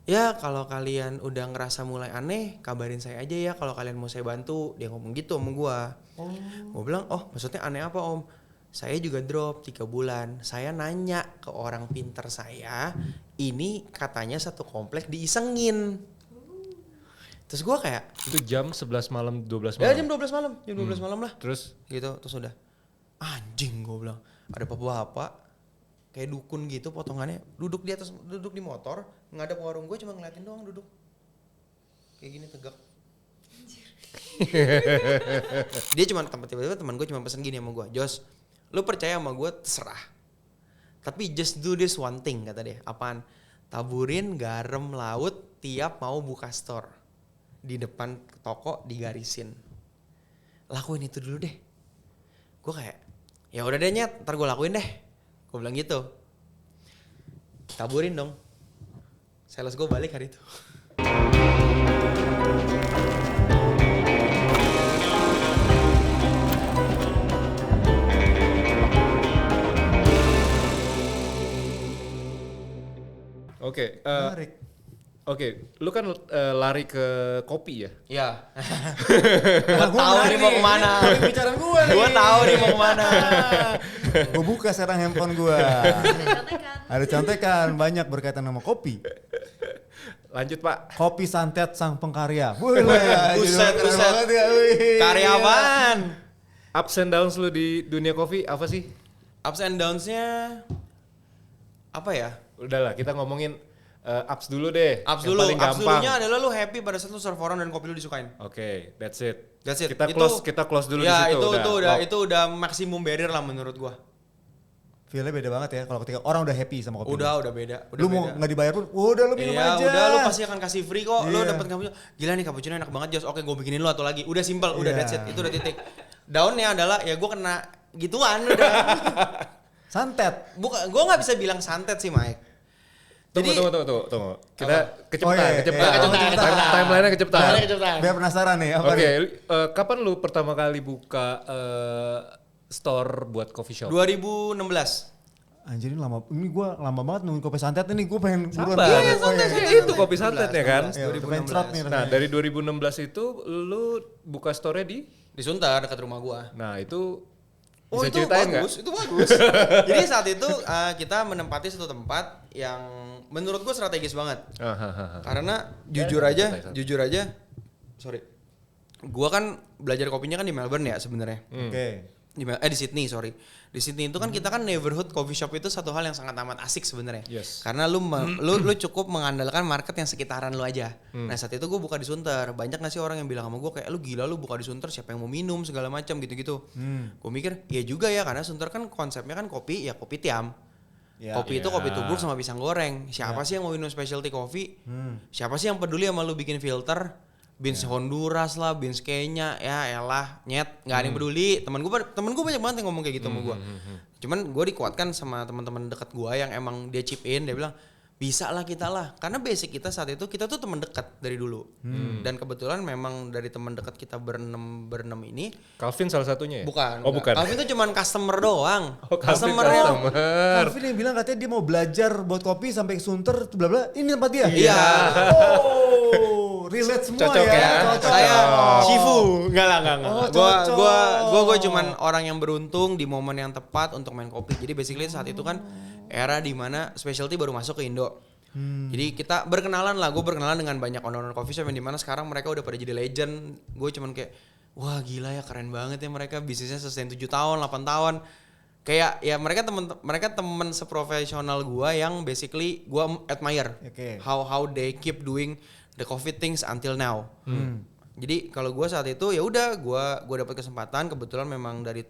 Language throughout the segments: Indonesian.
Ya kalau kalian udah ngerasa mulai aneh, kabarin saya aja ya kalau kalian mau saya bantu. Dia ngomong gitu sama gua. Gua bilang, oh maksudnya aneh apa om? Saya juga drop 3 bulan. Saya nanya ke orang pinter saya, ini katanya satu komplek diisengin. Terus gua kayak, Itu jam 11 malam, 12 ya malam. jam 12 malam, jam 12 malam lah. Terus Gitu, terus udah. Anjing gua bilang, ada bapak-bapak kayak dukun gitu potongannya, duduk di motor, ngadep warung gue cuma ngeliatin doang duduk. Kayak gini tegak. Dia cuma tiba-tiba teman gue cuma pesen gini sama gue, Jos, lu percaya sama gue terserah. Tapi just do this one thing kata dia. Apaan? Taburin garam laut tiap mau buka store. Di depan toko digarisin. Lakuin itu dulu deh. Gue kayak, ya udah deh Nyet, ntar gue lakuin deh. Gue bilang gitu. Taburin dong. Sales gue balik hari itu. Oke, Menarik. Oke, lu kan lari ke kopi ya? Iya. Gue tahu nih mau kemana. Bicara gue nih. Gue tahu nih mau kemana. Gue buka sekarang handphone gue. Ada contekan banyak berkaitan sama kopi. Lanjut Pak. Kopi santet sang pengkarya. Buset. Karya apaan? Ups and downs lu di dunia kopi apa sih? Ups and downs-nya apa ya? Udahlah, kita ngomongin ups dulu deh. Ups yang dulu. paling Ups gampang. dulunya adalah lu happy pada saat lu serve orang dan kopi lu disukain. Oke, that's it. That's it. Kita close dulu ya, di situ. itu udah maksimum barrier lah menurut gua. Feel-nya beda banget ya kalau ketika orang udah happy sama kopi. Udah beda. Lu mau nggak dibayar pun, udah lu minum Iya, aja. udah lu pasti akan kasih free kok. Lu Iya. dapat cappuccino. Gila nih cappuccino enak banget, Jos. Oke, gue bikinin lu atau lagi. Udah simple, udah Iya. that's it. Itu udah titik. Down-nya adalah ya gue kena gituan udah. Santet. Bukan, gue nggak bisa bilang santet sih, Mike. Tunggu. Kita kecepatan. Oh, iya. Kecepatan. Timeline-nya kecepatan. Biar penasaran nih. Apa Oke, nih? kapan lu pertama kali buka store buat coffee shop? 2016. Anjir ini gue lama banget nungguin kopi santet ini, gue pengen buruan. Sabar. Iya, Itu kopi santetnya kan. Ya, udah pengen cerot nih. Nah, dari 2016 itu lu buka store di? Di Sunter dekat rumah gua. Nah, itu Oh bisa itu ceritain nggak? bagus, itu bagus. Jadi saat itu kita menempati satu tempat yang menurut gue strategis banget. Karena jujur aja, sorry, gue kan belajar kopinya kan di Melbourne ya sebenarnya. Oke. Di Sydney, sorry. Di Sydney itu kan kita kan neighborhood coffee shop itu satu hal yang sangat amat asik sebenarnya. Yes. Karena lu cukup mengandalkan market yang sekitaran lu aja. Nah saat itu gue buka di Sunter. Banyak gak sih orang yang bilang sama gue kayak lu gila lu buka di Sunter, siapa yang mau minum segala macam gitu-gitu. Gue mikir ya juga ya karena Sunter kan konsepnya kan kopi ya kopi tiam. Ya. Kopi itu kopi tubruk sama pisang goreng. Siapa sih yang mau minum specialty coffee? Siapa sih yang peduli sama lu bikin filter? Beans Honduras lah, beans Kenya, ya elah, nyet, nggak ada yang peduli. Temen gue banyak banget yang ngomong kayak gitu sama gue. Cuman gue dikuatkan sama teman-teman dekat gue yang emang dia chip in, dia bilang bisa lah kita lah. Karena basic kita saat itu kita tuh teman dekat dari dulu. Dan kebetulan memang dari teman dekat kita berenam ini. Calvin salah satunya ya? Bukan. Oh bukan. Calvin tuh cuman customer doang. Oh, Calvin customer. Calvin yang bilang katanya dia mau belajar buat kopi sampai ke Sunter, bla bla. Ini tempat dia. Iya. Oh, relate semua Cocok ya. Cocok. Saya Shifu. Enggak lah. Oh, Gua cuman orang yang beruntung di momen yang tepat untuk main kopi. Jadi basically saat itu kan era di mana specialty baru masuk ke Indo. Jadi kita berkenalan lah, gue berkenalan dengan banyak owner coffee shop yang dimana sekarang mereka udah pada jadi legend. Gue cuman kayak, wah gila ya keren banget ya mereka bisnisnya sustain 7 tahun, 8 tahun. Kayak ya mereka temen seprofesional gue yang basically gue admire. Oke. How they keep doing the coffee things until now. Jadi kalau gue saat itu ya udah gue dapat kesempatan, kebetulan memang dari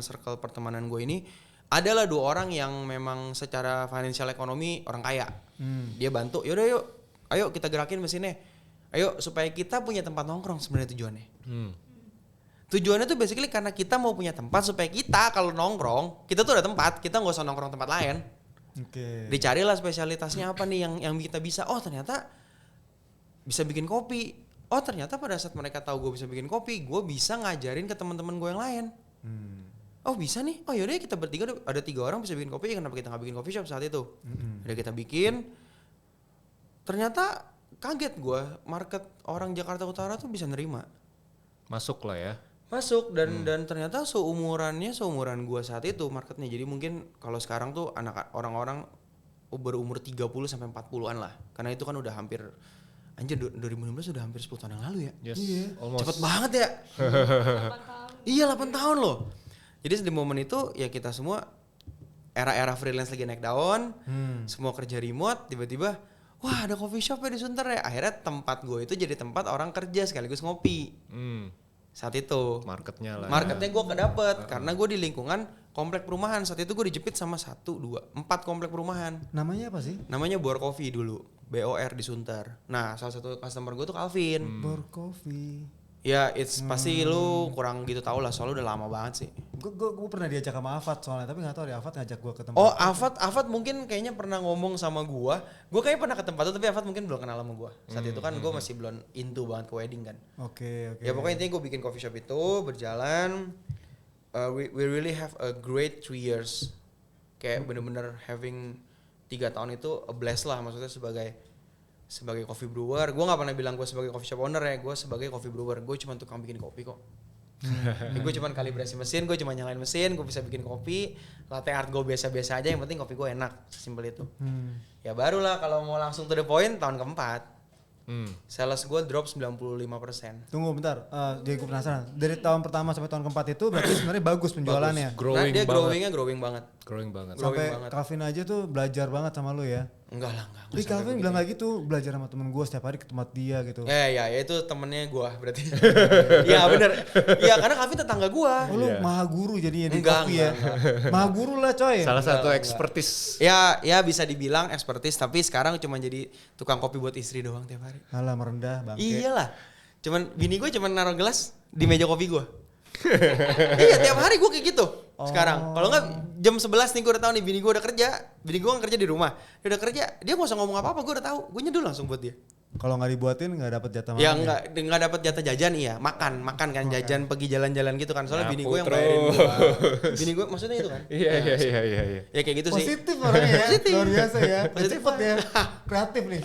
circle pertemanan gue ini adalah 2 orang yang memang secara financial ekonomi orang kaya. Dia bantu, yaudah yuk, ayo kita gerakin mesinnya. Ayo supaya kita punya tempat nongkrong sebenarnya tujuannya. Tujuannya tuh basically karena kita mau punya tempat supaya kita kalau nongkrong, kita tuh ada tempat, kita nggak usah nongkrong tempat lain. Oke. Dicarilah spesialitasnya apa nih yang kita bisa. Oh ternyata bisa bikin kopi. Oh ternyata pada saat mereka tahu gue bisa bikin kopi, gue bisa ngajarin ke teman-teman gue yang lain. Oh bisa nih, oh yaudah kita bertiga ada 3 orang bisa bikin kopi, kenapa kita nggak bikin coffee shop saat itu? Udah kita bikin, ternyata kaget gue, market orang Jakarta Utara tuh bisa nerima. Masuk lah ya. Masuk dan ternyata seumuran gue saat itu marketnya. Jadi mungkin kalau sekarang tuh orang-orang berumur 30 sampai 40-an lah. Karena itu kan udah hampir anjir 2016 udah hampir 10 tahun yang lalu ya. Yes, Iya. almost. Cepet banget ya. 8 tahun. Iya 8 tahun loh. Jadi di momen itu ya kita semua era-era freelance lagi naik daun, semua kerja remote, tiba-tiba wah ada coffee shop ya di Sunter ya. Akhirnya tempat gue itu jadi tempat orang kerja sekaligus ngopi. Saat itu Marketnya lah. Marketnya gue kedapet karena gue di lingkungan komplek perumahan. Saat itu gue dijepit sama 1, 2, 4 komplek perumahan. Namanya apa sih? Namanya Bor Coffee dulu, BOR di Sunter. Nah salah satu customer gue tuh Calvin. Bor Coffee. Ya pasti lu kurang gitu tau lah soalnya udah lama banget sih. Gue pernah diajak sama Afat soalnya, tapi gak tahu deh Afat ngajak gue ke tempat. Oh Afat mungkin kayaknya pernah ngomong sama gua kayaknya pernah ke tempat itu tapi Afat mungkin belum kenal sama gua. Saat itu kan gua masih belum into banget ke wedding kan. Oke. Ya pokoknya intinya gua bikin coffee shop itu berjalan. We really have a great 3 years. Kayak bener-bener having 3 tahun itu a bless lah, maksudnya sebagai coffee brewer. Gue gak pernah bilang gue sebagai coffee shop owner ya, gue sebagai coffee brewer. Gue cuma tukang bikin kopi kok. Gue cuma kalibrasi mesin, gue cuma nyalain mesin, gue bisa bikin kopi. Latte art gue biasa-biasa aja, yang penting kopi gue enak, sesimpel itu. Ya barulah kalau mau langsung to the point tahun keempat. Sales gue drop 95%. Tunggu bentar, jadi gue penasaran. Dari tahun pertama sampai tahun keempat itu berarti sebenarnya bagus penjualannya. Growing Dia banget. growing banget. Growing banget. Sampai banget. Calvin aja tuh belajar banget sama lu ya. Enggak lah. Tapi Calvin bilang kayak gitu, belajar sama temen gue setiap hari ke tempat dia gitu. Ya itu temennya gue berarti. Iya bener. Iya karena Calvin tetangga gue. Oh lu maha guru jadinya di Enggak, kopi ya. Maha guru lah coy. Salah satu expertise. Ya bisa dibilang expertise, tapi sekarang cuma jadi tukang kopi buat istri doang tiap hari. Alah merendah bangke. Iyalah. Bini gue cuman naruh gelas di meja kopi gue. Iya tiap hari gue kayak gitu sekarang. Kalau nggak jam 11 nih gue udah tahu nih bini gue udah kerja. Bini gue kan kerja di rumah. Dia udah kerja, dia nggak usah ngomong apa-apa, gue udah tahu. Gue nyeduh langsung buat dia. Kalau nggak dibuatin nggak dapat jatah Ya makan nggak dapat jatah jajan iya, makan kan jajan pergi jalan-jalan gitu kan. Soalnya bini Nyapu gue yang bayarin terus. gue. Bini gue maksudnya itu kan. Iya. Ya kayak gitu sih. Positif orangnya ya. Positif. Luar biasa ya. Positif. Cepet ya. Kreatif nih.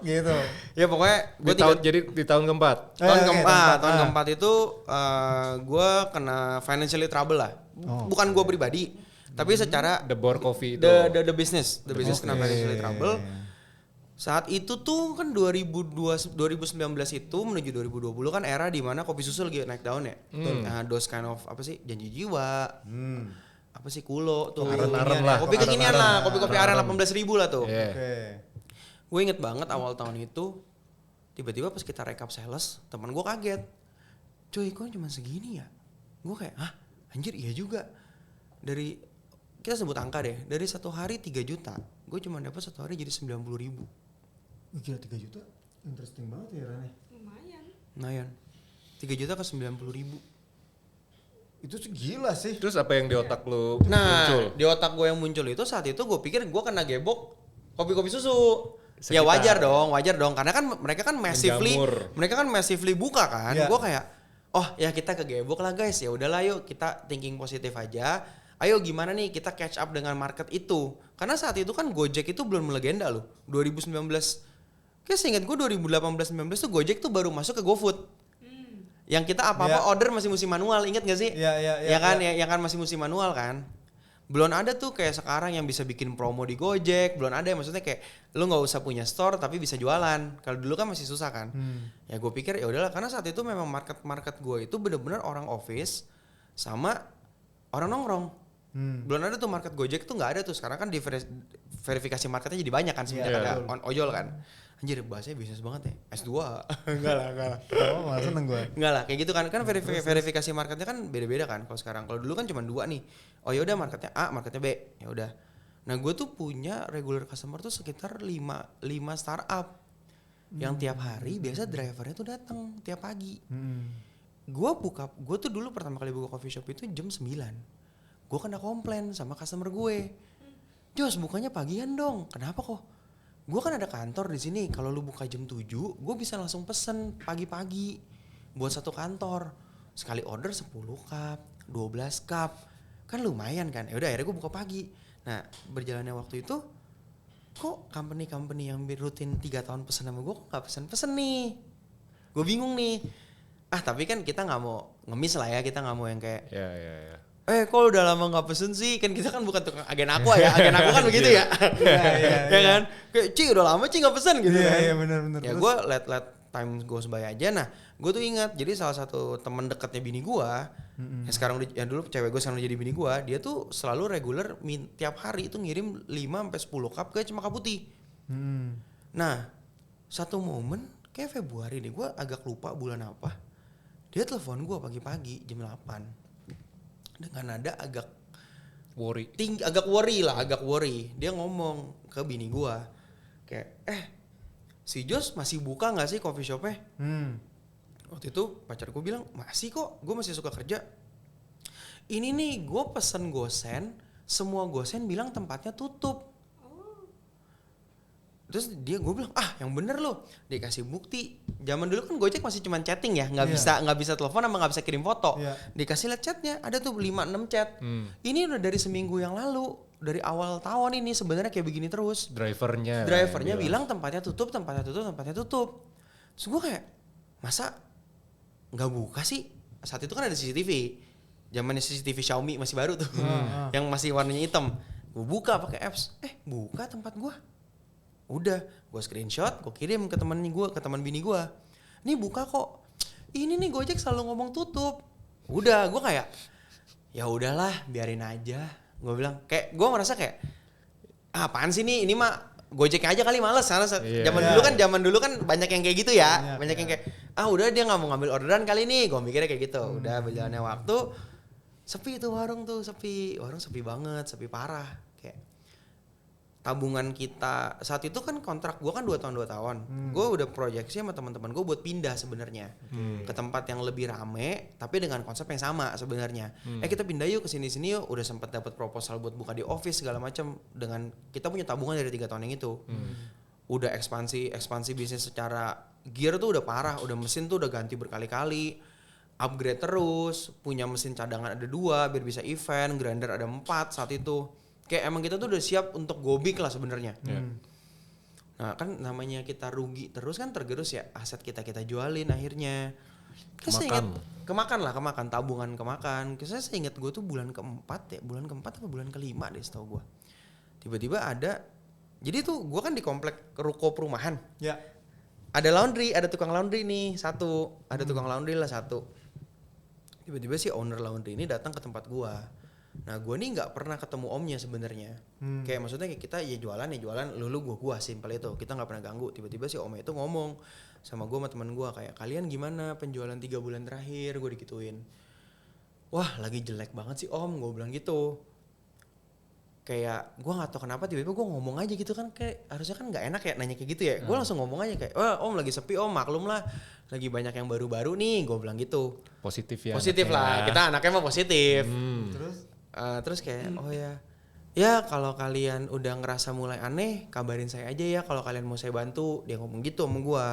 Gitu. Ya pokoknya gue Jadi di tahun keempat. tahun keempat itu gue kena financially trouble lah. Bukan gue pribadi, tapi secara The Bor Coffee itu. the business kena financially trouble. Saat itu tuh kan 2019 itu menuju 2020 kan era di mana kopi susu lagi naik daun ya. Nah, those kind of apa sih janji jiwa. Apa sih kulo tuh. Aren-aren lah. Kopi kekinian lah, kopi-kopi aren 18.000 lah tuh. Yeah. Oke. Gue inget banget awal tahun itu tiba-tiba pas kita rekap sales teman gue kaget, cuy kok cuma segini ya. Gue kayak anjir iya juga. Dari kita sebut angka deh, dari 1 hari 3 juta gue cuma dapat 1 hari jadi 90.000. Gila 3 juta. Interesting banget ya Rane. Lumayan 3 juta ke 90.000. Itu sih gila sih. Terus apa yang di otak lu Nah muncul? di otak gue yang muncul itu saat itu gue pikir gue kena gebok kopi-kopi susu. Ya Sekitar. wajar dong karena kan mereka kan massively buka kan. Yeah. Gue kayak ya kita kegebok lah guys, ya udahlah yuk kita thinking positif aja. Ayo gimana nih kita catch up dengan market itu. Karena saat itu kan Gojek itu belum melegenda loh. 2019 kayak seingat gue 2018-19 tuh Gojek tuh baru masuk ke GoFood. Yang kita apa-apa order masih mesti manual, inget gak sih? Ya kan yang kan masih mesti manual kan. Belum ada tuh kayak sekarang yang bisa bikin promo di Gojek, belum ada, maksudnya kayak lu nggak usah punya store tapi bisa jualan. Kalau dulu kan masih susah kan. Ya gue pikir ya udahlah karena saat itu memang market gue itu bener-bener orang office sama orang nongkrong. Belum ada tuh market Gojek tuh nggak ada tuh. Sekarang kan verifikasi marketnya jadi banyak kan semenjak ada ojol kan. Anjir bahasanya bisnis banget ya. S2. Enggak lah. Oh, malah seneng gue. Enggak lah, kayak gitu kan verifikasi marketnya kan beda-beda kan kalau sekarang. Kalau dulu kan cuma 2 nih. Oh ya udah marketnya A, marketnya B. Ya udah. Nah, gue tuh punya regular customer tuh sekitar 5 startup. Yang tiap hari biasa drivernya tuh datang tiap pagi. Gue tuh dulu pertama kali buka coffee shop itu jam 9. Gue kena komplain sama customer gue. Jos, bukanya pagian dong. Kenapa kok? Gue kan ada kantor di sini. Kalau lu buka jam 7, gue bisa langsung pesen pagi-pagi buat satu kantor. Sekali order 10 cup, 12 cup. Kan lumayan kan. Ya udah akhirnya gue buka pagi. Nah, berjalannya waktu itu kok company yang rutin 3 tahun pesen sama gue kok gak pesen nih. Gue bingung nih. Tapi kan kita gak mau ngemis lah ya, kita gak mau yang kayak kok udah lama gak pesen sih, kan kita kan bukan tukang agen aku ya, agen aku kan begitu ya. Ya kan, kayak Ci udah lama Ci gak pesen gitu kan. Iya benar. Ya gue let time goes by aja. Nah gue tuh ingat, jadi salah satu teman dekatnya bini gue, yang dulu cewek gue sekarang jadi bini gue, dia tuh selalu reguler tiap hari itu ngirim 5-10 cup ke Cempaka Putih. Nah satu momen kayak Februari nih, gue agak lupa bulan apa, dia telepon gue pagi-pagi jam 8 dengan nada agak worry. Dia ngomong ke bini gue kayak si Jos masih buka nggak sih coffee shopnya? Waktu itu pacar gue bilang masih kok, gue masih suka kerja. Ini nih gue pesen gosen, semua gosen bilang tempatnya tutup. Terus gue bilang yang bener loh, dia kasih bukti. Zaman dulu kan Gojek masih cuma chatting ya, nggak bisa telepon sama nggak bisa kirim foto. Dikasih lihat chatnya, ada tuh 5-6 chat. Ini udah dari seminggu yang lalu, dari awal tahun ini sebenarnya kayak begini terus. Drivernya bilang tempatnya tutup. Terus gue kayak masa nggak buka sih? Saat itu kan ada CCTV, zamannya CCTV Xiaomi masih baru tuh, yang masih warnanya hitam. Gue buka pakai apps, buka tempat gue. Udah, gue screenshot, gue kirim ke teman bini gue. Nih buka kok. Ini nih Gojek selalu ngomong tutup. Udah, gue kayak ya udahlah, biarin aja. Gue bilang kayak gue merasa kayak apaan sih nih, ini mah Gojek aja kali males. Zaman dulu kan banyak yang kayak gitu ya. Banyak yang kayak udah dia nggak mau ngambil orderan kali nih. Gue mikirnya kayak gitu. Udah berjalannya waktu, sepi tuh warung sepi banget, sepi parah. Kayak tabungan kita saat itu kan, kontrak gue kan 2 tahun. Gue udah proyeksi sama teman-teman gue buat pindah sebenarnya ke tempat yang lebih rame tapi dengan konsep yang sama sebenarnya. Kita pindah yuk ke sini yuk. Udah sempat dapat proposal buat buka di office segala macam, dengan kita punya tabungan dari 3 tahun yang itu. Udah ekspansi bisnis secara gear tuh udah parah, udah mesin tuh udah ganti berkali-kali, upgrade terus, punya mesin cadangan ada 2 biar bisa event, grinder ada 4 saat itu. Kayak emang kita tuh udah siap untuk go big lah sebenarnya. Nah kan namanya kita rugi terus kan, tergerus ya, aset kita jualin akhirnya. Kemakan tabungan kemakan. Saya ingat gue tuh bulan keempat apa bulan kelima deh setahu gue. Tiba-tiba ada, jadi tuh gue kan di komplek ruko perumahan. Ada laundry, ada tukang laundry nih satu, ada tukang laundry lah satu. Tiba-tiba si owner laundry ini datang ke tempat gue. Nah gue nih nggak pernah ketemu omnya sebenarnya. Kayak maksudnya kayak kita jualan lu gue simpel itu, kita nggak pernah ganggu. Tiba-tiba si omnya itu ngomong sama gue sama teman gue kayak, kalian gimana penjualan 3 bulan terakhir? Gue digituin. Wah lagi jelek banget sih om, gue bilang gitu. Kayak gue nggak tahu kenapa tiba-tiba gue ngomong aja gitu kan, kayak harusnya kan nggak enak ya nanya kayak gitu ya. Gue langsung ngomong aja kayak, om lagi sepi om, maklum lah, lagi banyak yang baru-baru nih, gue bilang gitu. Positif lah, kita anaknya mah positif. Terus kayak ya kalau kalian udah ngerasa mulai aneh kabarin saya aja ya kalau kalian mau saya bantu. Dia ngomong gitu sama gue.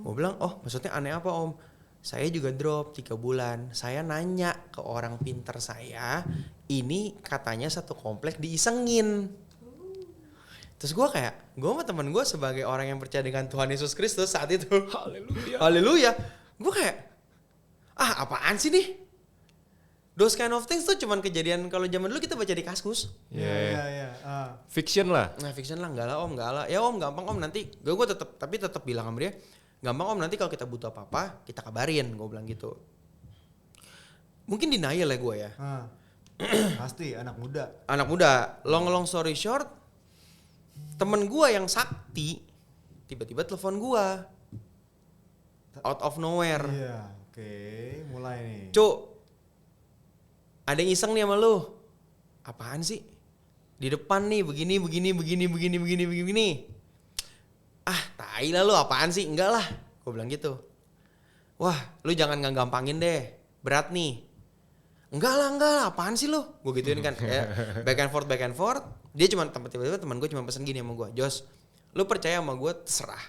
Gue bilang maksudnya aneh apa om? Saya juga drop 3 bulan. Saya nanya ke orang pinter saya, ini katanya satu komplek diisengin. Terus gue sama teman gue sebagai orang yang percaya dengan Tuhan Yesus Kristus saat itu, haleluya, gue kayak apaan sih nih? Those kind of things tuh cuman kejadian kalau zaman dulu kita baca di Kaskus. Fiction lah. Nah fiction lah, enggak lah. Ya om gampang om, nanti gue tetap bilang sama dia, gampang om, nanti kalau kita butuh apa-apa kita kabarin, gue bilang gitu. Mungkin denial ya gue ya. Pasti anak muda. Long story short, temen gue yang sakti tiba-tiba telepon gue out of nowhere. Mulai nih. Cuk, ada yang iseng nih sama lu. Apaan sih? Di depan nih begini. Tai lah lu, apaan sih? Enggak lah, gue bilang gitu. Wah, lu jangan gampangin deh, berat nih. Enggak lah, apaan sih lu? Gue gituin kan, back and forth. Dia cuma tiba-tiba teman gue cuma pesen gini sama gue, Jos, lu percaya sama gue terserah.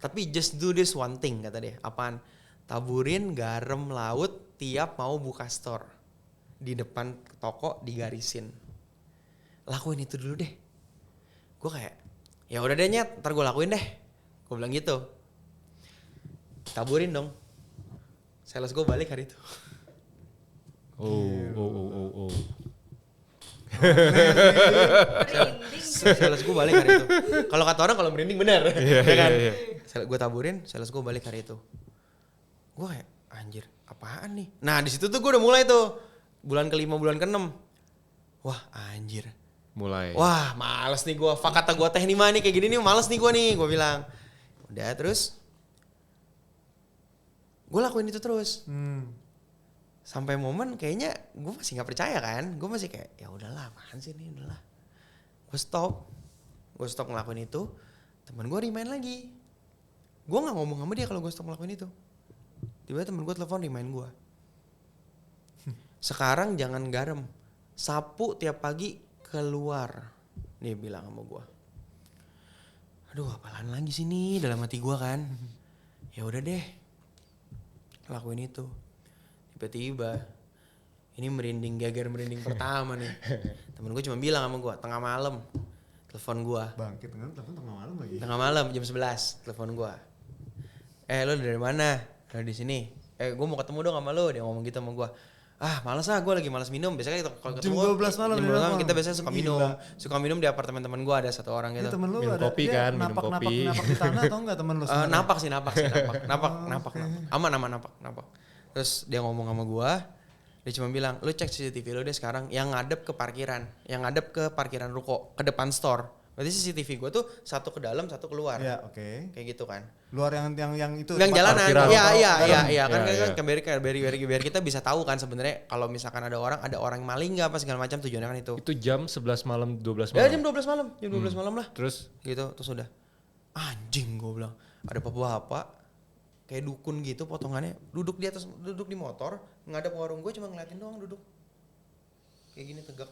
Tapi just do this one thing, kata dia. Apaan? Taburin garam laut tiap mau buka store. Di depan toko digarisin. Lakuin itu dulu deh. Gue kayak ya udah deh Nyet, ntar gue lakuin deh. Gue bilang gitu. Taburin dong. Sales gue balik hari itu. Oh. Sales gue balik hari itu. Kalau kata orang kalau merinding bener. Iya kan? Gue taburin, sales gue balik hari itu. Gue kayak anjir, apaan nih? Nah, di situ tuh gue udah mulai tuh. Bulan ke-5, bulan ke-6. Wah, anjir. Mulai. Wah, males nih gue. Fak kata gue teh nih mah nih kayak gini nih, males nih gue nih, gue bilang. Udah terus gue lakuin itu terus. Sampai momen kayaknya gue masih nggak percaya kan, gue masih kayak ya udahlah apaan sih ini udahlah. Gue stop ngelakuin itu. Temen gue remind lagi. Gue nggak ngomong sama dia kalau gue stop ngelakuin itu. Tiba-tiba temen gue telepon remind gue. Sekarang jangan garam, sapu tiap pagi keluar. Dia bilang sama gue. Aduh apaan lagi sih nih dalam hati gue kan. Ya udah deh, lakuin itu. Tiba-tiba ini geger merinding pertama nih. Temen gue cuma bilang sama gue tengah malam telepon gue. Bangkit kan telepon tengah malam lagi. Tengah malam jam 11 telepon gue. Lo dari mana? Di sini. Gue mau ketemu dong sama lo. Dia ngomong gitu sama gue. Males gue lagi malas minum. Biasanya kita kalau ketemu jam 12 malam. Jam 12 malam kita biasanya suka minum di apartemen temen gue, ada satu orang gitu. Temen lu minum ada kopi kan, minum kopi. Napak di tanah atau enggak temen lu? Napak sih. Napak. Aman. Terus dia ngomong sama gue, dia cuma bilang, lu cek CCTV lu deh sekarang yang ngadep ke parkiran ruko, ke depan store. Berarti CCTV gue tuh satu ke dalam, satu keluar. Iya, oke. Kayak gitu kan. Luar yang itu. Yang jalanan. Iya kan biar kita bisa tahu kan sebenarnya kalau misalkan ada orang maling enggak apa segala macam tujuannya kan itu. Itu jam 11 malam, 12 malam. Ya jam 12 malam, jam 12 malam lah. Terus udah. Anjing gue bilang, ada bapak-bapak kayak dukun gitu potongannya, duduk di motor, ngadep warung gue cuma ngeliatin doang duduk. Kayak gini tegak.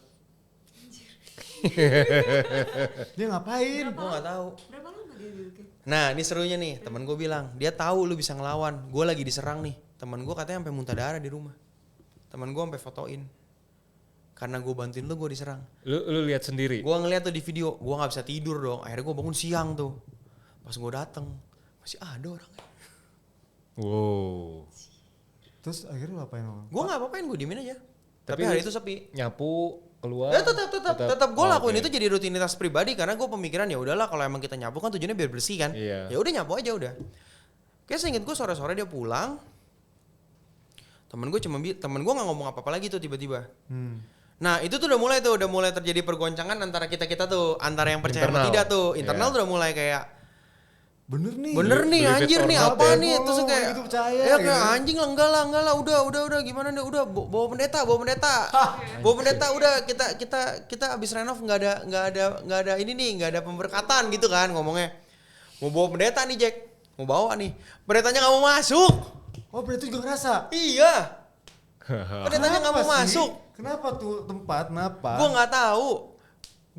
Dia ngapain? Gue nggak tahu. Berapa lama dia duduknya? Nah ini serunya nih, teman gue bilang dia tahu lu bisa ngelawan. Gue lagi diserang nih, teman gue katanya sampai muntah darah di rumah. Teman gue sampai fotoin. Karena gue bantuin lu, gue diserang. lu lihat sendiri. Gue ngeliat tuh di video, gue nggak bisa tidur dong. Akhirnya gue bangun siang tuh. Pas gue dateng masih ada orangnya. Wow. Terus akhirnya lu apain? Gue nggak apa-apain, gue diemin aja. Tapi hari itu sepi. Nyapu keluar. Ya tetap gue lakuin itu jadi rutinitas pribadi karena gue pemikiran ya udahlah kalau emang kita nyapu kan tujuannya biar bersih kan. Iya. Ya udah nyapu aja udah. Kayak seinget gue sore-sore dia pulang. Temen gue nggak ngomong apa-apa lagi tuh tiba-tiba. Nah itu tuh udah mulai terjadi pergoncangan antara kita tuh, antara yang percaya sama tidak tuh. Internal tuh udah mulai kayak Bener nih anjir nih apa nih, terus kayak gitu percaya, ya kayak anjing lah enggak lah udah gimana nih udah bawa pendeta udah kita abis renov nggak ada ini nih, nggak ada pemberkatan gitu kan ngomongnya. Mau bawa pendeta nih Jack, mau bawa nih, pendetanya nggak mau masuk. Oh pendeta juga ngerasa? Iya, pendetanya nggak mau masuk. Kenapa tuh tempat, kenapa?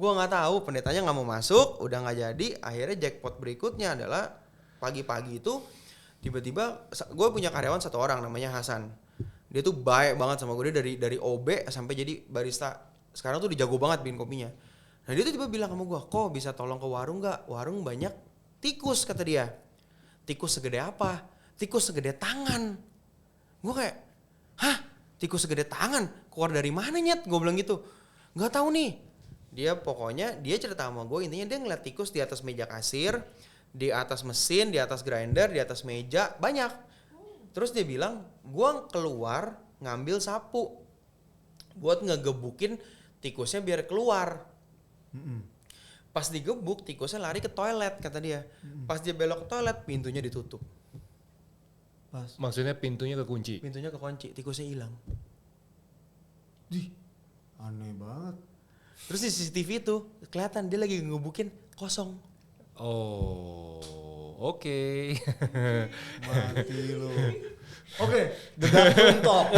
Gue nggak tahu pendetanya nggak mau masuk, udah nggak jadi. Akhirnya jackpot berikutnya adalah pagi-pagi itu tiba-tiba gue punya karyawan satu orang namanya Hasan. Dia tuh baik banget sama gue, dia dari OB sampai jadi barista. Sekarang tuh dia jago banget bikin kopinya. Nah dia tuh tiba bilang sama gue, kok bisa tolong ke warung nggak? Warung banyak tikus kata dia. Tikus segede apa? Tikus segede tangan. Gue kayak, hah? Tikus segede tangan? Keluar dari mana Nyet? Gue bilang gitu. Nggak tahu nih. Dia cerita sama gue, intinya dia ngeliat tikus di atas meja kasir, di atas mesin, di atas grinder, di atas meja, banyak. Terus dia bilang, gue keluar ngambil sapu buat ngegebukin tikusnya biar keluar. Pas digebuk, tikusnya lari ke toilet kata dia. Pas dia belok ke toilet, pintunya ditutup. Maksudnya pintunya kekunci? Pintunya kekunci, tikusnya hilang. Aneh banget. Terus di CCTV itu kelihatan dia lagi ngebukin kosong. Oh, oke. Mati lu. Oke, dedak top.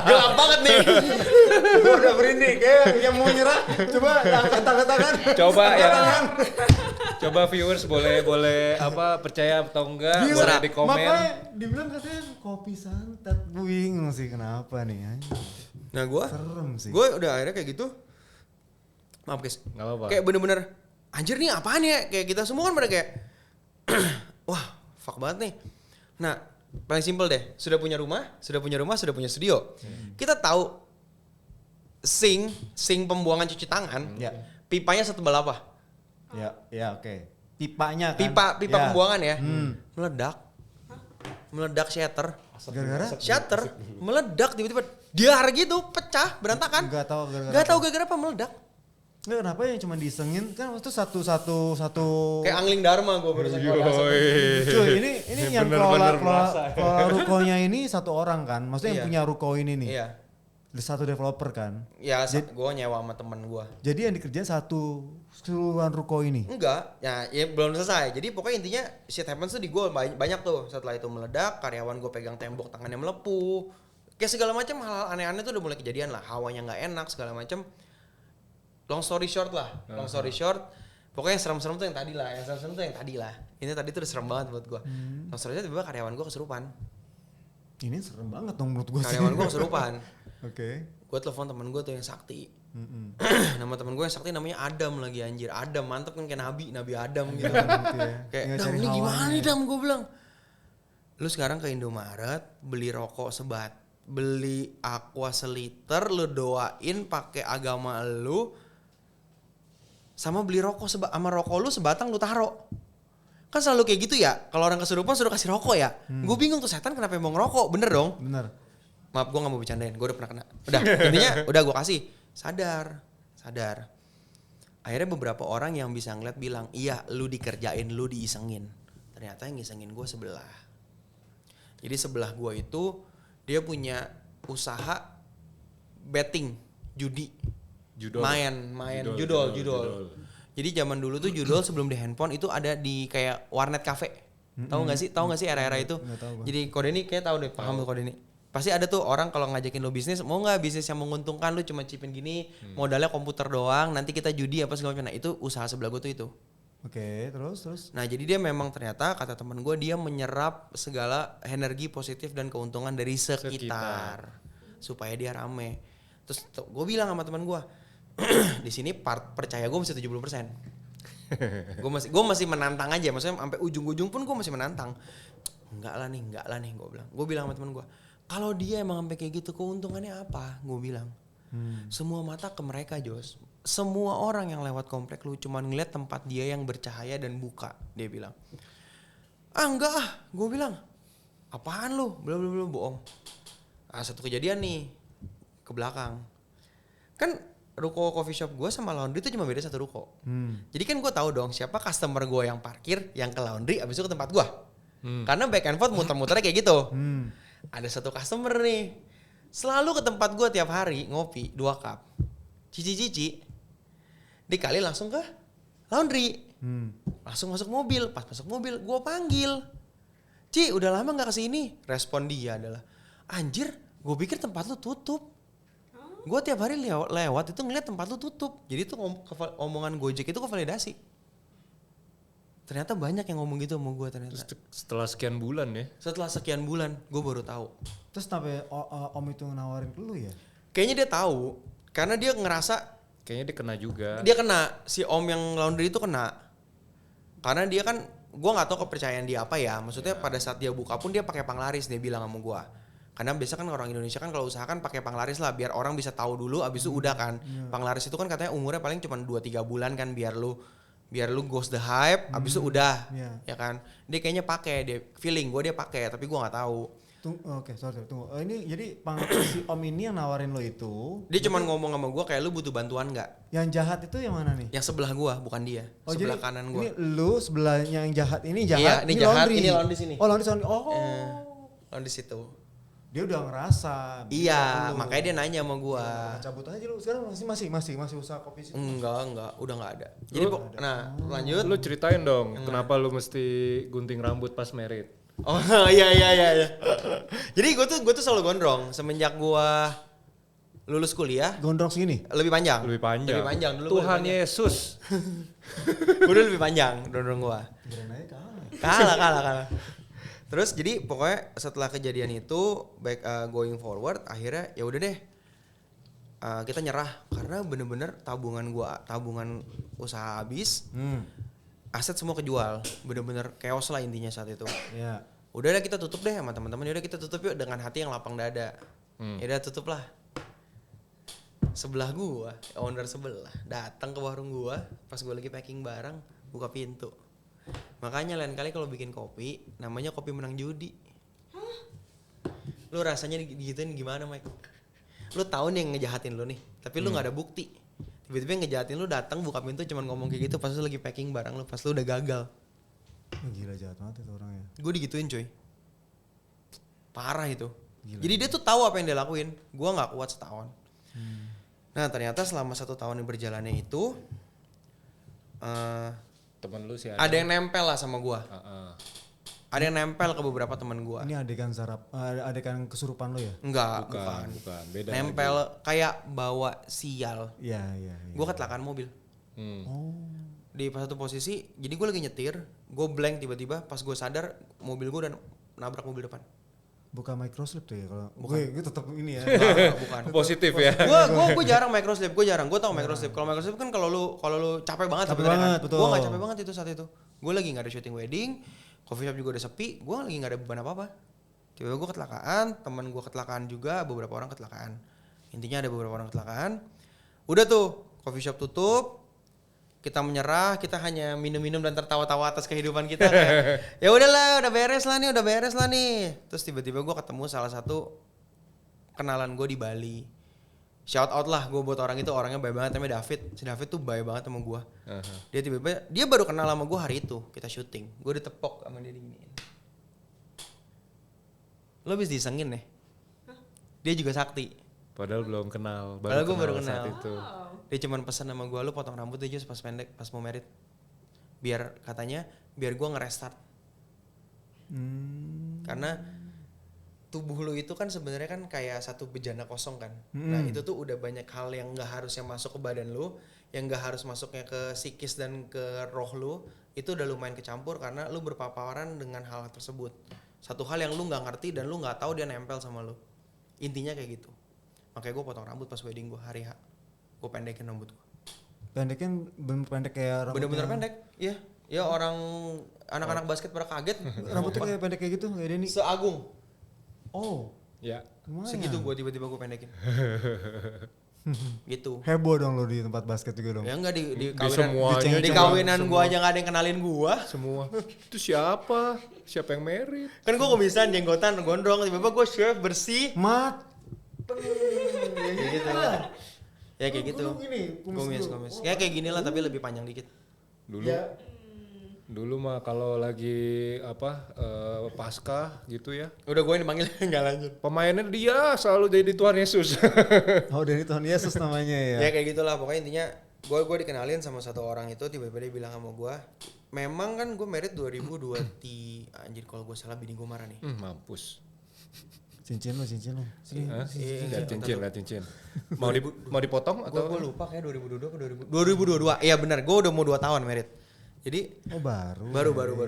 Gelap banget nih. Gue udah merinding, kayak yang mau nyerah. Coba angkat tangan. Coba ya. Coba viewers boleh apa percaya atau enggak, boleh di komen. Makanya dibilang katanya kopi santet. Gue bingung sih kenapa nih. Nah gue serem sih. Gue udah akhirnya kayak gitu. Maaf guys. Nggak apa-apa. Kayak bener-bener anjir nih apaan ya, kayak kita semua kan pada kayak wah fuck banget nih. Nah paling simpel deh, sudah punya rumah, sudah punya studio. Kita tahu sink pembuangan cuci tangan, pipanya setebal apa? Ya oke. Pipanya kan? Pipa pembuangan ya, meledak shatter. Gara-gara? Shatter meledak tiba-tiba diar gitu, pecah, berantakan. Gak tahu gara-gara apa meledak. Nggak, kenapa yang cuma disengin kan itu satu Kayak Angling Dharma gue baru cuy ini yang kelola rukonya ini satu orang kan, maksudnya yang punya ruko ini nih. Iya. Satu developer kan. Ya gue nyewa sama temen gue. Jadi yang dikerjain satu keseluruhan ruko ini. Enggak, ya belum selesai. Jadi pokoknya intinya shit happens tuh di gue banyak tuh. Setelah itu meledak, karyawan gue pegang tembok, tangannya melepuh. Kayak segala macam hal aneh-aneh tuh udah mulai kejadian lah. Hawanya nggak enak segala macam. Long story short, pokoknya yang serem-serem tuh yang tadi lah. Ini tadi tuh udah serem banget buat gue. Long story short, tiba-tiba karyawan gue kesurupan. Ini serem banget dong menurut gue. Karyawan gue kesurupan. Oke. Gue telepon temen gue tuh yang sakti. Nama temen gue yang sakti namanya Adam lagi anjir. Adam mantep kan kayak Nabi Adam gitu. Kayak Dam ini gimana nih Dam, gue bilang. Lu sekarang ke Indomaret beli rokok beli aqua seliter, lu doain pakai agama lu. Sama beli rokok sama rokok lu sebatang lu taro. Kan selalu kayak gitu ya. Kalau orang kesurupan suruh kasih rokok ya. Gue bingung tuh setan kenapa mau ngerokok. Bener dong? Bener. Maaf gue gak mau bercandain. Gue udah pernah kena. Udah intinya udah gue kasih. Sadar. Akhirnya beberapa orang yang bisa ngeliat bilang, iya lu dikerjain, lu diisengin. Ternyata yang ngisengin gue sebelah. Jadi sebelah gue itu dia punya usaha betting, judi. Judol. Jadi zaman dulu tuh judol sebelum di handphone itu ada di kayak warnet cafe. Tahu nggak sih era-era itu? Jadi kode ini kayak tahu deh, paham tuh kode ini. Pasti ada tuh orang kalau ngajakin lo bisnis, mau nggak bisnis yang menguntungkan, lu cuma chipin gini, modalnya komputer doang, nanti kita judi apa segala macam. Nah itu usaha sebelah gue tuh itu. Oke, terus. Nah jadi dia memang ternyata kata teman gue dia menyerap segala energi positif dan keuntungan dari sekitar. Supaya dia rame. Terus gue bilang sama teman gue, di sini part percaya gue masih 70%. gue masih menantang aja, maksudnya sampai ujung-ujung pun gue masih menantang. Enggak lah nih gue bilang sama teman gue, kalau dia emang sampai kayak gitu keuntungannya apa? Gue bilang. Semua mata ke mereka, Jos. Semua orang yang lewat komplek lu cuman ngeliat tempat dia yang bercahaya dan buka, dia bilang. Enggak ah, gue bilang. Apaan lu? Belum bohong. Satu kejadian nih ke belakang. Kan ruko coffee shop gue sama laundry itu cuma beda satu ruko. Jadi kan gue tahu dong siapa customer gue yang parkir, yang ke laundry, abis itu ke tempat gue. Karena back and forth muter-muternya kayak gitu. Ada satu customer nih, selalu ke tempat gue tiap hari ngopi 2 cup. Cici. Dikali langsung ke laundry. Langsung masuk mobil. Pas masuk mobil gue panggil. Ci udah lama gak kesini? Respon dia adalah, anjir gue pikir tempat lu tutup. Gue tiap hari lewat itu ngeliat tempat lu tutup. Jadi tuh omongan Gojek itu kevalidasi. Ternyata banyak yang ngomong gitu sama gue ternyata. Setelah sekian bulan ya? Setelah sekian bulan gue baru tahu. Terus sampai om itu nawarin ke lu ya? Kayaknya dia tahu. Karena dia ngerasa. Kayaknya dia kena juga. Dia kena. Si om yang laundry itu kena. Karena dia kan, gue gak tahu kepercayaan dia apa ya. Maksudnya pada saat dia buka pun dia pakai panglaris, dia bilang sama gue. Karena biasa kan orang Indonesia kan kalau usaha kan pakai panglaris lah. Biar orang bisa tahu dulu abis itu udah kan. Panglaris itu kan katanya umurnya paling cuma 2-3 bulan kan. Biar lu ghost the hype, abis itu udah, ya kan? Dia kayaknya pakai, dia feeling gue dia pakai, tapi gue nggak tahu. Oke, sorry, tunggu. Ini jadi si om ini yang nawarin lo itu? Dia cuma ngomong sama gue kayak lu butuh bantuan nggak? Yang jahat itu yang mana nih? Yang sebelah gue, bukan dia. Sebelah jadi kanan gue. Ini lu sebelahnya yang jahat, ini jahat. Iya, ini jahat, laundry. Ini laundry sini. Oh, laundry. Laundry situ. Dia udah ngerasa. Iya, makanya dia nanya sama gua. Cabut aja lu. Sekarang masih usaha kopi sih. Enggak, udah enggak ada. Jadi lanjut. Lu ceritain dong, kenapa lu mesti gunting rambut pas merit? Oh iya. Jadi gua tuh selalu gondrong semenjak gua lulus kuliah. Gondrong segini? Lebih panjang dulu. Tuhan Yesus. Udah lebih panjang gondrong gua. Kalah. Terus jadi pokoknya setelah kejadian itu going forward akhirnya ya udah deh. kita nyerah karena bener-bener tabungan usaha habis, aset semua kejual, bener-bener chaos lah intinya saat itu. Iya. Udah kita tutup deh sama teman-teman, yaudah kita tutup yuk dengan hati yang lapang dada. Yaudah tutup lah. Sebelah gua, owner sebelah datang ke warung gua pas gua lagi packing barang, buka pintu. Makanya lain kali kalau bikin kopi, namanya kopi menang judi. Lu rasanya digituin gimana, Mike? Lu tahu nih yang ngejahatin lu nih, tapi lu nggak ada bukti. Tiba-tiba yang ngejahatin lu datang buka pintu cuman ngomong kayak gitu pas lu lagi packing barang lu, pas lu udah gagal. Gila jahat banget itu orangnya. Gue digituin coy. Parah itu. Gila. Jadi dia tuh tahu apa yang dia lakuin. Gue nggak kuat setahun. Nah ternyata selama 1 tahun yang berjalannya itu Temen lu sih ada yang nempel lah sama gue. Heeh. Ada yang nempel ke beberapa teman gue. Ini adegan kesurupan lo ya? Enggak, Bukan, beda. nempel kayak bawa sial. Iya. Gue kecelakaan mobil. Oh. Di pas satu posisi, jadi gue lagi nyetir, gue blank tiba-tiba, pas gue sadar mobil gue udah nabrak mobil depan. Bukan microslip tuh ya kalau Bukan. gue tetap ini ya. Bukan. Positif ya. Gue jarang microslip, gue tahu microslip. Kalau microslip kan kalau lu capek banget Capek sebenarnya banget, kan. betul. Gue nggak capek banget itu saat itu. Gue lagi nggak ada syuting wedding, coffee shop juga udah sepi, gue lagi nggak ada beban apa-apa. Tiba-tiba gue kecelakaan, teman gue kecelakaan juga, beberapa orang kecelakaan. Intinya ada beberapa orang kecelakaan. Udah tuh, coffee shop tutup. Kita menyerah, kita hanya minum-minum dan tertawa-tawa atas kehidupan kita. Kayak, ya udahlah, udah beres lah nih. Terus tiba-tiba gue ketemu salah satu kenalan gue di Bali. Shout out lah gue buat orang itu, orangnya baik banget, namanya David. Si David tuh baik banget sama gue. Dia tiba-tiba, dia baru kenal sama gue hari itu, kita syuting. Gue ditepok sama dia diginiin. Lo habis disengin nih. Dia juga sakti. Padahal belum kenal. Padahal gue baru saat kenal. itu. Dia cuman pesan sama gue, lu potong rambut aja pas pendek, pas mau merit. Biar katanya, biar gue ngerestart. Karena tubuh lu itu kan sebenarnya kan kayak satu bejana kosong kan. Nah itu tuh udah banyak hal yang gak harusnya masuk ke badan lu, yang gak harus masuknya ke psikis dan ke roh lu, itu udah lumayan kecampur karena lu berpaparan dengan hal tersebut. Satu hal yang lu gak ngerti dan lu gak tahu dia nempel sama lu. Intinya kayak gitu. Makanya gue potong rambut pas wedding gue hari H. Gue pendekin rambut gue. Pendeknya bener pendek kayak rambutnya. Bener-bener pendek, iya. Ya orang anak-anak basket pada kaget. Rambutnya kayak pendek kayak gitu, kayak Denny. Seagung. Oh, Ya. lumayan. Segitu gue tiba-tiba gue pendekin. Gitu. Heboh dong lo di tempat basket juga dong. Ya enggak di kawinan. semuanya Di kawinan gue aja gak ada yang kenalin gue. Semua. Itu siapa? Siapa yang merit? Kan gue kebiasaan jenggotan, gondrong. Tiba-tiba gue shave bersih. Mat. Kayak gitu. Ya kayak gitu. Kumis. Kumis. Kayak gini lah tapi lebih panjang dikit. Dulu. Ya. Dulu mah kalau lagi Paskah gitu ya. Udah gue yang dipanggil enggak lanjut. Pemainnya dia selalu jadi Tuhan Yesus. Oh dari Tuhan Yesus namanya ya. Ya kayak gitulah pokoknya intinya gue dikenalin sama satu orang itu tiba-tiba dia bilang sama gue, memang kan gue merit 2020 anjir kalau gue salah bini gue marah nih. Mampus. Cincin lo. Sini. Lihat cincin. Mau dipotong atau? Gue lupa kayak 2022 apa 2022. Iya benar, gue udah mau 2 tahun merit. Jadi baru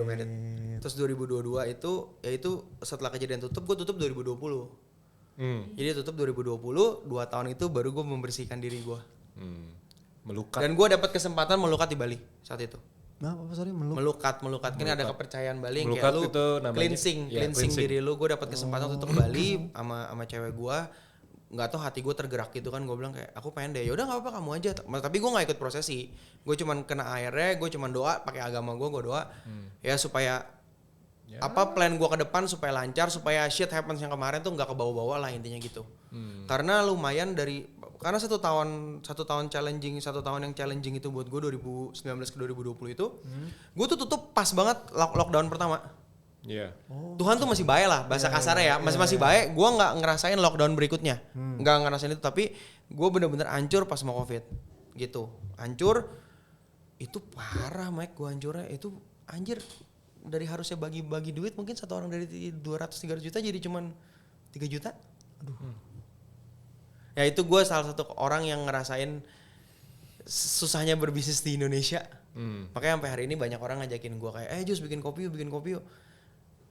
merit. Terus 2022 itu setelah kejadian tutup, gue tutup 2020. Jadi tutup 2020, 2 tahun itu baru gue membersihkan diri gue. Melukat. Dan gue dapat kesempatan melukat di Bali saat itu. Nah, apa sorry Melukat. Kan ada kepercayaan Bali yang Melukat kayak lu itu namanya, cleansing cleansing diri lu. Gue dapat kesempatan untuk ke Bali sama cewek gue. Nggak tahu hati gue tergerak gitu kan, gue bilang kayak aku pengen deh. Yaudah nggak apa-apa kamu aja. Tapi gue nggak ikut prosesi. Gue cuman kena airnya, gue cuman doa pakai agama gue doa ya supaya apa plan gue ke depan supaya lancar, supaya shit happens yang kemarin tuh nggak kebawa-bawa lah intinya gitu. Karena lumayan karena satu tahun challenging, 1 tahun yang challenging itu buat gue 2019 ke 2020 itu, gue tuh tutup pas banget lockdown pertama. Iya. Tuhan tuh masih baik lah bahasa kasarnya ya, masih baik. Gue nggak ngerasain lockdown berikutnya, nggak ngerasain itu, tapi gue bener-bener hancur pas mau covid, gitu, hancur. Itu parah Mike, gue hancurnya itu anjir, dari harusnya bagi-bagi duit mungkin satu orang dari 200-300 juta jadi cuman 3 juta. Ya itu gue salah satu orang yang ngerasain susahnya berbisnis di Indonesia. Makanya sampai hari ini banyak orang ngajakin gue kayak, Jus bikin kopi yuk.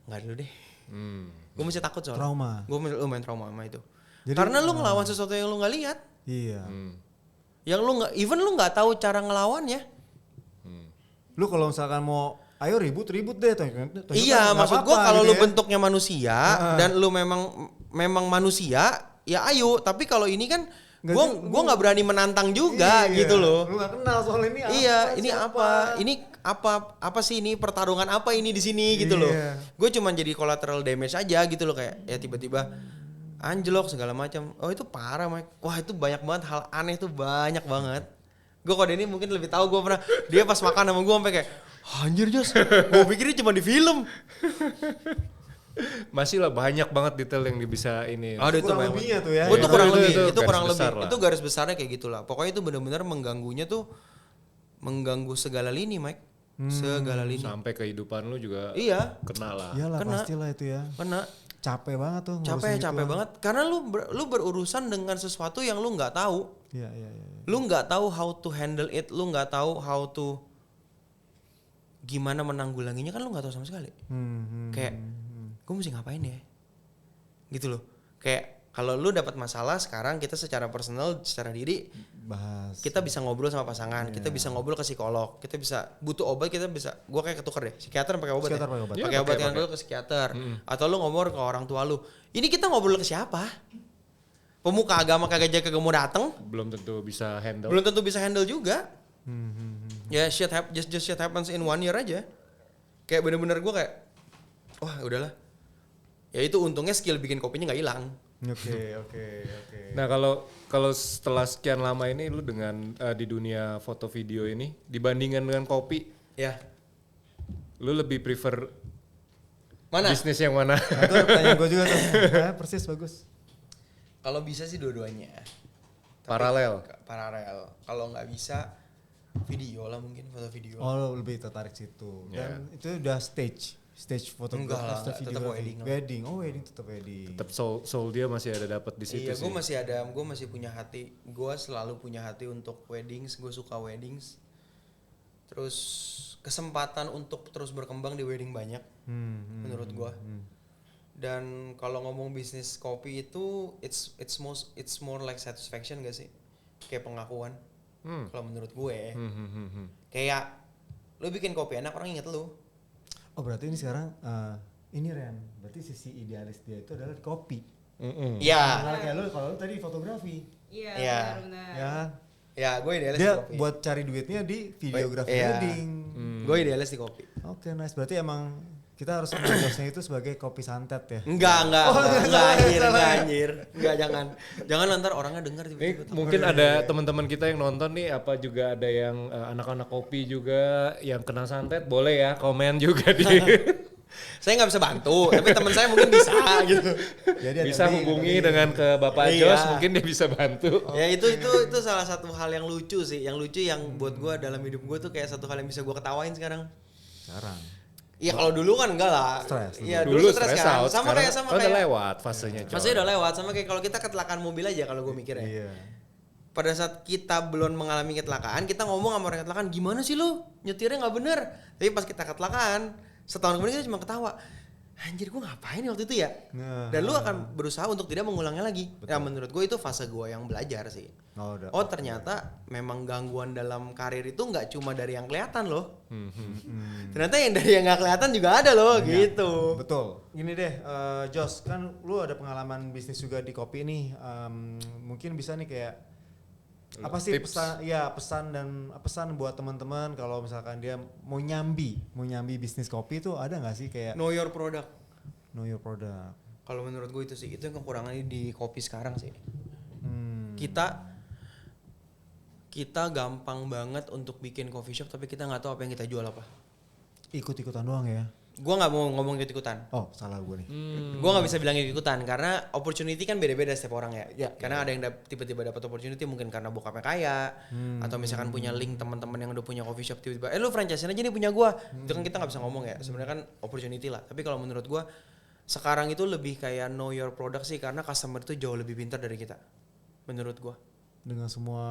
Nggak dulu deh. Gue masih takut soalnya. Trauma. Gue lumayan trauma sama itu. Karena lu ngelawan sesuatu yang lu nggak lihat. Iya. Yang lu nggak, even lu nggak tahu cara ngelawannya. Lu kalau misalkan mau ayo ribut deh. Iya, maksud gua kalau lu bentuknya manusia dan lu memang manusia, ya ayo. Tapi kalau ini kan gua nggak berani menantang juga gitu loh. Lu nggak kenal soal ini apa. Iya, ini apa? Ini apa sih ini pertarungan apa ini di sini gitu loh. Gue cuma jadi collateral damage aja gitu loh, kayak ya tiba-tiba anjlok segala macam. Oh itu parah, Mike. Wah itu banyak banget hal aneh tuh, banyak banget. Gue kode ini mungkin lebih tahu, gue pernah dia pas makan sama gue sampai kayak anjir Jos, gue pikir ini cuma di film. Masih lah banyak banget detail yang bisa ini. Aduh, itu kurang lebihnya tuh ya. Itu kurang lebih, itu kurang garis lebih. besar lah. Itu garis besarnya kayak gitulah. Pokoknya itu benar-benar mengganggunya tuh mengganggu segala lini, Mike. Segala lini. Sampai kehidupan lu juga Iya. kena lah. Iyalah Kena. pastilah itu ya. Kena. Capek banget tuh. Capek banget. Karena lu berurusan dengan sesuatu yang lu nggak tahu. Iya. Lu nggak tahu how to handle it. Lu nggak tahu how to gimana menanggulanginya, kan lu nggak tahu sama sekali. Kayak gue mesti ngapain ya? Gitu loh. Kayak kalau lu dapat masalah sekarang, kita secara personal, secara diri Bahas. kita bisa ngobrol sama pasangan, kita bisa ngobrol ke psikolog, kita bisa butuh obat, kita bisa, gua kayak ketuker deh, psikiater pakai obat, Psikiater pakai obat. pakai obat yang dulu ke psikiater, atau lu ngomong ke orang tua lu. Ini kita ngobrol ke siapa? Pemuka agama kagak mau dateng, Belum tentu bisa handle. belum tentu bisa handle juga. Ya just shit happens in 1 year aja. Kayak bener-bener gua kayak, wah udahlah. Ya itu untungnya skill bikin kopinya nggak hilang. Oke. Nah kalau setelah sekian lama ini lu dengan di dunia foto video ini dibandingkan dengan kopi, Ya. lu lebih prefer Mana? bisnis yang mana? Nah, itu pertanyaan gue juga tuh. Persis bagus. Kalau bisa sih dua-duanya. Tapi Paralel. Paralel. Kalau nggak bisa video lah, mungkin foto video. Oh lu lebih tertarik situ. Dan itu udah stage foto. Enggak lah, tetap wedding lah. Wedding, wedding tetap wedding. Tetap soul dia masih ada dapat di situ Iya, sih. gue masih punya hati. Gue selalu punya hati untuk weddings. Gue suka weddings. Terus kesempatan untuk terus berkembang di wedding banyak, menurut gue. Dan kalau ngomong bisnis kopi itu, it's more like satisfaction gak sih? Kayak pengakuan. Kalau menurut gue, kayak lu bikin kopi enak, orang inget lu. Oh berarti ini sekarang ini Ren, berarti sisi idealis dia itu adalah di kopi. Iya. Nah, kayak lu, kalau lu tadi fotografi. Iya, Iya. benar-benar. Ya. Ya, gue idealis Dia di kopi. buat cari duitnya di videografi Iya. wedding. Gue idealis di kopi. Oke, nice. Berarti emang kita harus menjawabnya itu sebagai kopi santet ya. Enggak anjir. Enggak, jangan ntar orangnya dengar Ini tiba-tiba. mungkin ada teman-teman kita yang nonton nih, apa juga ada yang anak-anak kopi juga yang kena santet, boleh ya komen juga di Saya nggak bisa bantu, tapi teman saya mungkin bisa gitu. Jadi bisa hubungi dengan ke Bapak Iya. Jos, mungkin dia bisa bantu. Ya itu salah satu hal yang lucu sih, yang buat gue dalam hidup gue tuh kayak satu hal yang bisa gue ketawain sekarang. Sekarang. Iya kalau dulu kan enggak lah. Stres. Iya Dulu stres stress kan. out, Sama sekarang kayak udah lewat fasenya. coy. Maksudnya udah lewat, sama kayak kalau kita kecelakaan mobil aja kalau gue mikir ya. Iya. Pada saat kita belum mengalami kecelakaan, kita ngomong sama orang kecelakaan, gimana sih lu nyetirnya nggak bener. Tapi pas kita kecelakaan, setahun kemudian kita cuma ketawa. Anjir gue ngapain waktu itu ya? Nah. Dan lu akan berusaha untuk tidak mengulangnya lagi. Ya menurut gue itu fase gue yang belajar sih. Oh ternyata memang gangguan dalam karir itu nggak cuma dari yang kelihatan loh. Ternyata yang dari yang nggak kelihatan juga ada loh gitu. Betul. Gini deh, Jos, kan lu ada pengalaman bisnis juga di kopi nih. Mungkin bisa nih kayak apa sih Tips. pesan buat teman-teman kalau misalkan dia mau nyambi bisnis kopi itu ada nggak sih kayak Know your product. know your product. Kalau menurut gue itu sih, itu yang kekurangannya di kopi sekarang sih. Hmm. Kita gampang banget untuk bikin coffee shop tapi kita nggak tahu apa yang kita jual apa. Ikut-ikutan doang ya. Gua nggak mau ngomong ikut-ikutan. Oh, salah gue nih. Gua nggak bisa bilang ikut-ikutan karena opportunity kan beda-beda setiap orang ya. Karena ada yang tiba-tiba dapat opportunity mungkin karena bokapnya kaya atau misalkan punya link teman-teman yang udah punya coffee shop tiba-tiba lu franchise aja nih punya gua. Itu kan kita nggak bisa ngomong ya. Sebenarnya kan opportunity lah. Tapi kalau menurut gua sekarang itu lebih kayak know your product sih karena customer itu jauh lebih pintar dari kita. Menurut gua. Dengan semua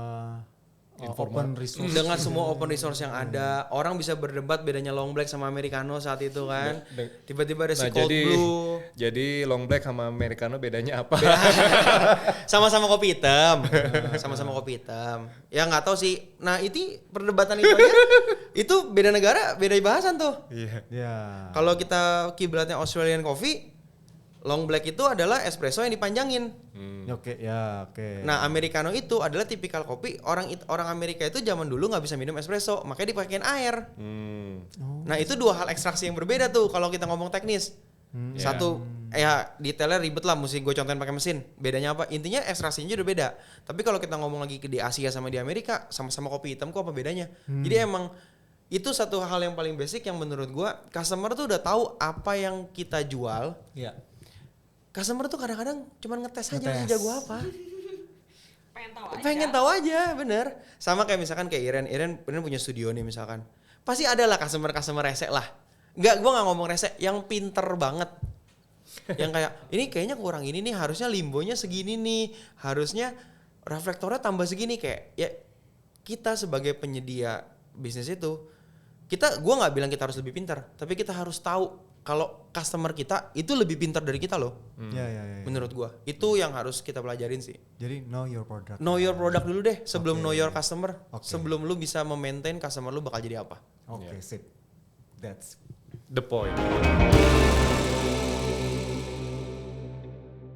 open resource. Dengan semua open resource yang ada, orang bisa berdebat bedanya long black sama americano saat itu kan. Tiba-tiba ada si cold brew. Jadi long black sama americano bedanya apa? Sama-sama kopi hitam. Sama-sama kopi hitam. Ya nggak tahu sih. Nah, itu perdebatan itu aja. Itu beda negara, beda bahasan tuh. Iya. Ya. Kalau kita kiblatnya Australian coffee, long black itu adalah espresso yang dipanjangin. Oke. Nah, americano itu adalah tipikal kopi orang Amerika itu zaman dulu nggak bisa minum espresso, makanya dipakein air. Nah, itu dua hal ekstraksi yang berbeda tuh kalau kita ngomong teknis. Satu, ya detailnya ribet lah, mesti gue contohin pakai mesin. Bedanya apa? Intinya ekstraksinya udah beda. Tapi kalau kita ngomong lagi di Asia sama di Amerika, sama-sama kopi hitam kok apa bedanya? Jadi emang itu satu hal yang paling basic yang menurut gue customer tuh udah tahu apa yang kita jual. Iya. Customer tuh kadang-kadang cuma ngetes aja lu jago apa. Pengen tahu aja. Tahu aja, bener. Sama kayak misalkan kayak Iren punya studio nih misalkan. Pasti ada lah customer rese lah. Gue gak ngomong rese, yang pinter banget. Yang kayak, ini kayaknya kurang ini nih, harusnya limbonya segini nih. Harusnya reflektornya tambah segini. Kayak, ya kita sebagai penyedia bisnis itu, gue gak bilang kita harus lebih pintar. Tapi kita harus tahu kalau customer kita itu lebih pintar dari kita loh. Ya. Menurut gua itu yang harus kita pelajarin sih. Jadi know your product. Know your product dulu deh sebelum know your customer. Okay. Sebelum lu bisa memaintain customer lu bakal jadi apa. Oke, sip. That's The point.